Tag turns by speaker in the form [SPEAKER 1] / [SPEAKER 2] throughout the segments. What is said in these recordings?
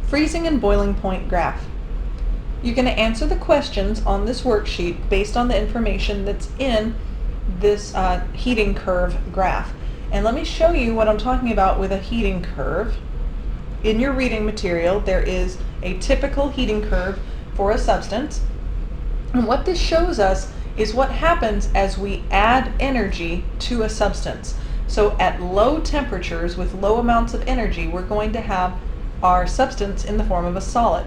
[SPEAKER 1] Freezing and boiling point graph. You're going to answer the questions on this worksheet based on the information that's in this heating curve graph. And let me show you what I'm talking about with a heating curve. In your reading material, there is a typical heating curve for a substance. And what this shows us is what happens as we add energy to a substance. So at low temperatures with low amounts of energy, we're going to have our substance in the form of a solid.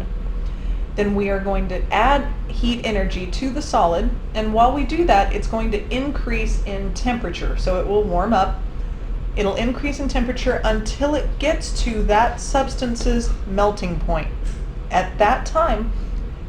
[SPEAKER 1] Then we are going to add heat energy to the solid, and while we do that, it's going to increase in temperature. So it will warm up. It'll increase in temperature until it gets to that substance's melting point. At that time,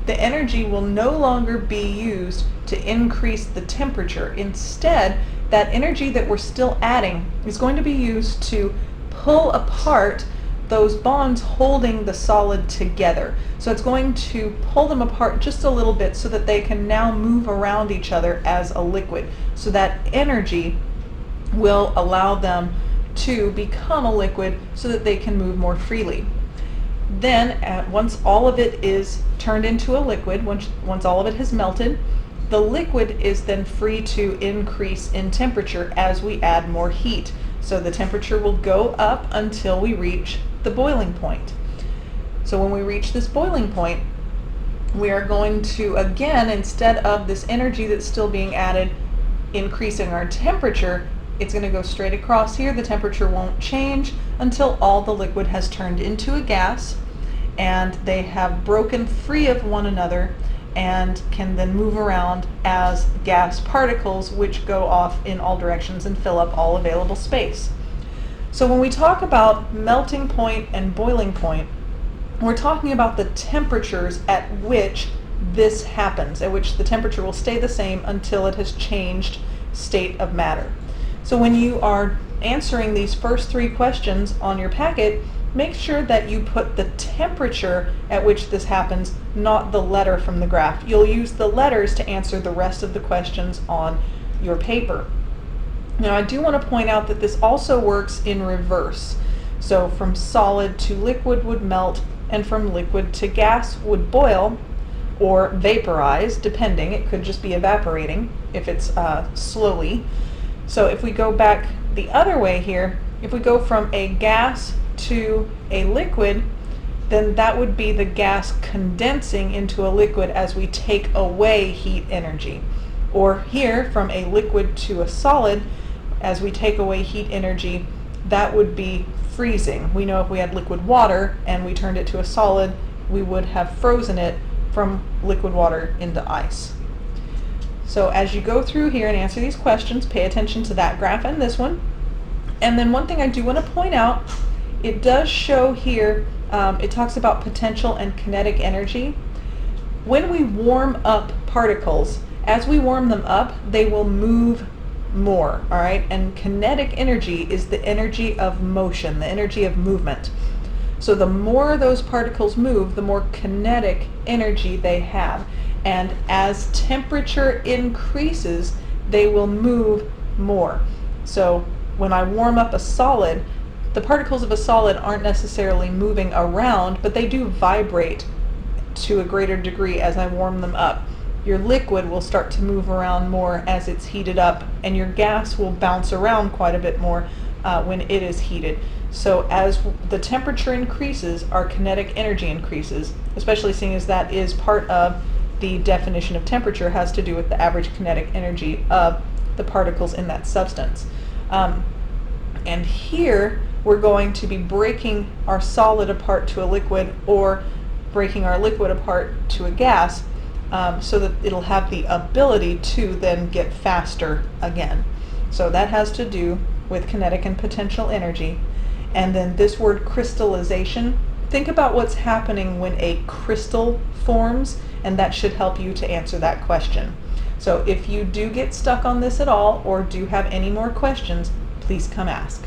[SPEAKER 1] the energy will no longer be used to increase the temperature. Instead, that energy that we're still adding is going to be used to pull apart those bonds holding the solid together. So it's going to pull them apart just a little bit so that they can now move around each other as a liquid. So that energy will allow them to become a liquid so that they can move more freely. Then once all of it is turned into a liquid, once all of it has melted, the liquid is then free to increase in temperature as we add more heat. So the temperature will go up until we reach the boiling point. So when we reach this boiling point, we are going to, again, instead of this energy that's still being added increasing our temperature, it's going to go straight across here. The temperature won't change until all the liquid has turned into a gas and they have broken free of one another and can then move around as gas particles, which go off in all directions and fill up all available space. So when we talk about melting point and boiling point, we're talking about the temperatures at which this happens, at which the temperature will stay the same until it has changed state of matter. So when you are answering these first three questions on your packet, make sure that you put the temperature at which this happens, not the letter from the graph. You'll use the letters to answer the rest of the questions on your paper. Now, I do want to point out that this also works in reverse. So from solid to liquid would melt, and from liquid to gas would boil or vaporize, depending. It could just be evaporating if it's slowly. So if we go back the other way here, if we go from a gas to a liquid, then that would be the gas condensing into a liquid as we take away heat energy. Or here, from a liquid to a solid, as we take away heat energy, that would be freezing. We know if we had liquid water and we turned it to a solid, we would have frozen it from liquid water into ice. So as you go through here and answer these questions, pay attention to that graph and this one. And then one thing I do want to point out, it does show here, it talks about potential and kinetic energy. When we warm up particles, as we warm them up, they will move more, all right? And kinetic energy is the energy of motion, the energy of movement. So the more those particles move, the more kinetic energy they have. And as temperature increases, they will move more. So when I warm up a solid, the particles of a solid aren't necessarily moving around, but they do vibrate to a greater degree as I warm them up. Your liquid will start to move around more as it's heated up, and your gas will bounce around quite a bit more when it is heated. So as the temperature increases, our kinetic energy increases, especially seeing as that is part of the definition of temperature, has to do with the average kinetic energy of the particles in that substance. And here we're going to be breaking our solid apart to a liquid or breaking our liquid apart to a gas, so that it'll have the ability to then get faster again. So that has to do with kinetic and potential energy. And then this word crystallization, think about what's happening when a crystal forms, and that should help you to answer that question. So if you do get stuck on this at all or do have any more questions, please come ask.